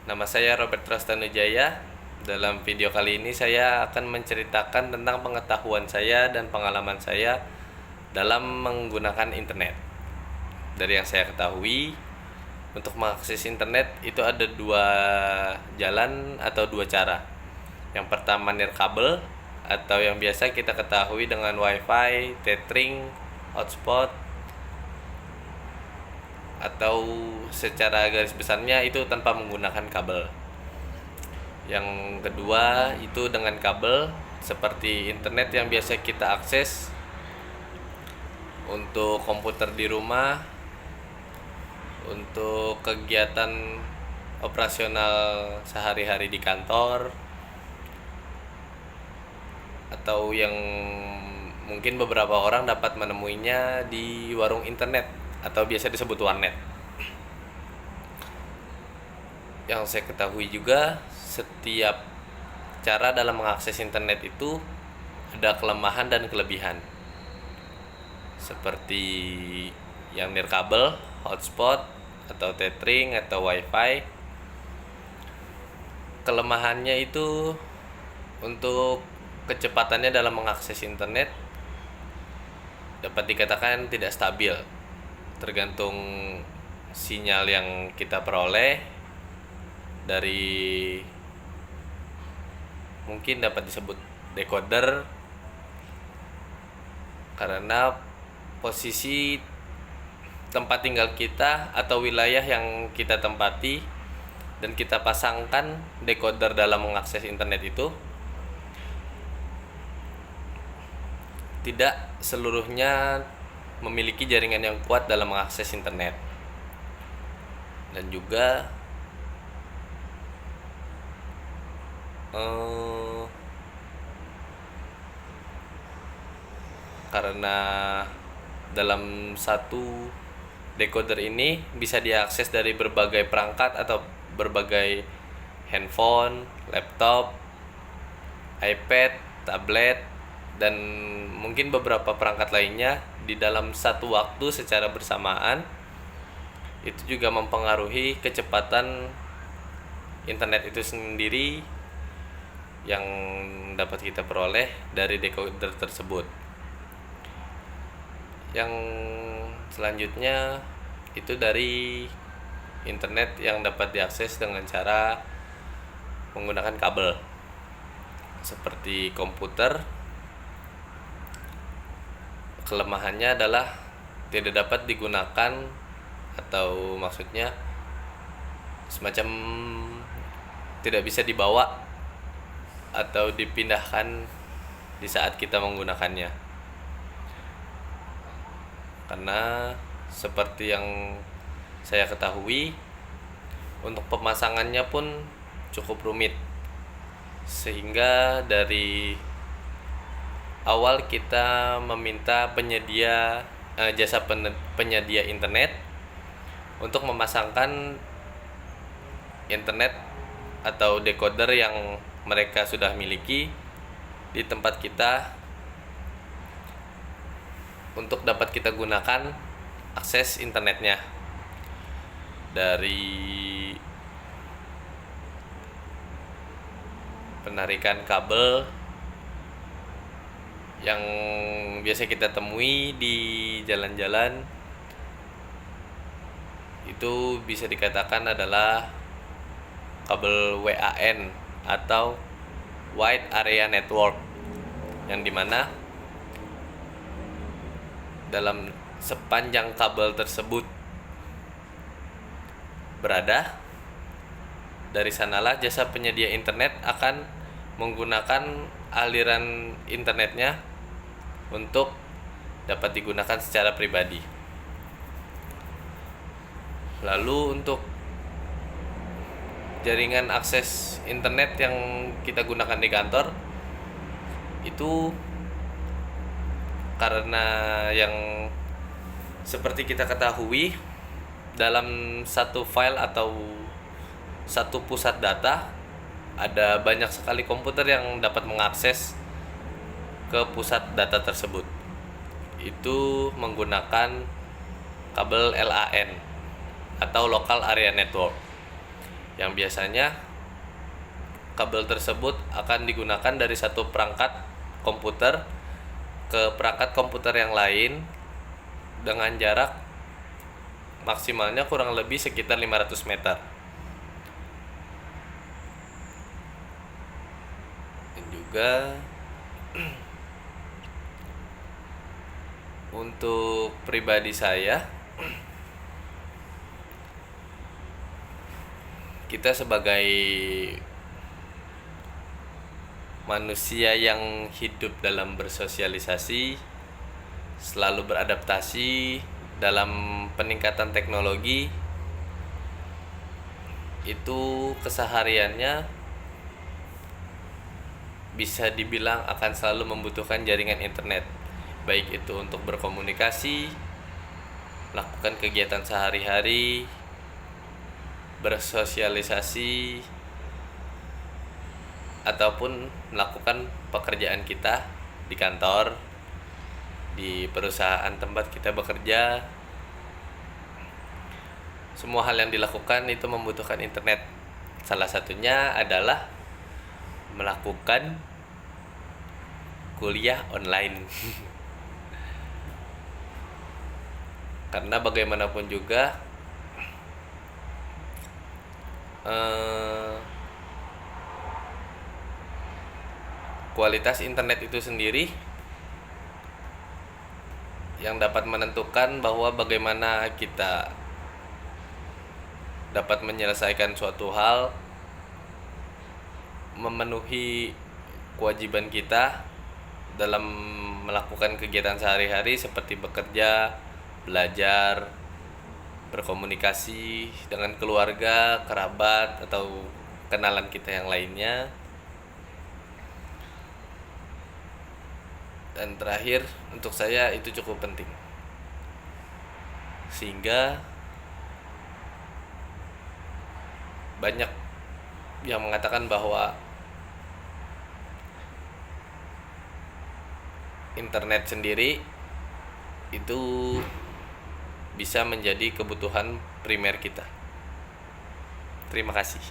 Nama saya Robert Rastanujaya. Dalam video kali ini saya akan menceritakan tentang pengetahuan saya dan pengalaman saya dalam menggunakan internet. Dari yang saya ketahui, untuk mengakses internet itu ada dua jalan atau dua cara. Yang pertama nirkabel atau yang biasa kita ketahui dengan wifi, tethering, hotspot, atau secara garis besarnya itu tanpa menggunakan kabel. Yang kedua itu dengan kabel, seperti internet yang biasa kita akses untuk komputer di rumah, untuk kegiatan operasional sehari-hari di kantor, atau yang mungkin beberapa orang dapat menemuinya di warung internet atau biasa disebut warnet. Yang saya ketahui juga, setiap cara dalam mengakses internet itu ada kelemahan dan kelebihan. Seperti yang nirkabel, hotspot, atau tethering atau wifi. Kelemahannya itu untuk kecepatannya dalam mengakses internet dapat dikatakan tidak stabil, tergantung sinyal yang kita peroleh dari, mungkin dapat disebut decoder, karena posisi tempat tinggal kita atau wilayah yang kita tempati dan kita pasangkan decoder dalam mengakses internet itu tidak seluruhnya memiliki jaringan yang kuat dalam mengakses internet. Dan juga karena dalam satu decoder ini bisa diakses dari berbagai perangkat atau berbagai handphone, laptop, iPad, tablet, dan mungkin beberapa perangkat lainnya di dalam satu waktu secara bersamaan. Itu juga mempengaruhi kecepatan internet itu sendiri yang dapat kita peroleh dari decoder tersebut. Yang selanjutnya itu dari internet yang dapat diakses dengan cara menggunakan kabel, seperti komputer. Kelemahannya adalah tidak dapat digunakan, atau maksudnya semacam tidak bisa dibawa atau dipindahkan di saat kita menggunakannya. Karena seperti yang saya ketahui, untuk pemasangannya pun cukup rumit, sehingga dari awal kita meminta jasa penyedia internet untuk memasangkan internet atau decoder yang mereka sudah miliki di tempat kita untuk dapat kita gunakan akses internetnya. Dari penarikan kabel yang biasa kita temui di jalan-jalan, itu bisa dikatakan adalah kabel WAN atau Wide Area Network, yang dimana dalam sepanjang kabel tersebut berada, dari sanalah jasa penyedia internet akan menggunakan aliran internetnya untuk dapat digunakan secara pribadi. Lalu untuk jaringan akses internet yang kita gunakan di kantor itu, karena yang seperti kita ketahui, dalam satu file atau satu pusat data ada banyak sekali komputer yang dapat mengakses ke pusat data tersebut. Itu menggunakan kabel LAN atau Local Area Network, yang biasanya kabel tersebut akan digunakan dari satu perangkat komputer ke perangkat komputer yang lain dengan jarak maksimalnya kurang lebih sekitar 500 meter. Dan juga untuk pribadi saya, kita sebagai manusia yang hidup dalam bersosialisasi, selalu beradaptasi dalam peningkatan teknologi, itu kesehariannya bisa dibilang akan selalu membutuhkan jaringan internet, baik itu untuk berkomunikasi, melakukan kegiatan sehari-hari, bersosialisasi, ataupun melakukan pekerjaan kita di kantor, di perusahaan tempat kita bekerja. Semua hal yang dilakukan itu membutuhkan internet. Salah satunya adalah melakukan kuliah online. Karena bagaimanapun juga kualitas internet itu sendiri yang dapat menentukan bahwa bagaimana kita dapat menyelesaikan suatu hal, memenuhi kewajiban kita dalam melakukan kegiatan sehari-hari seperti bekerja, belajar, berkomunikasi dengan keluarga, kerabat, atau kenalan kita yang lainnya. Dan terakhir, untuk saya itu cukup penting, sehingga banyak yang mengatakan bahwa internet sendiri itu bisa menjadi kebutuhan primer kita. Terima kasih.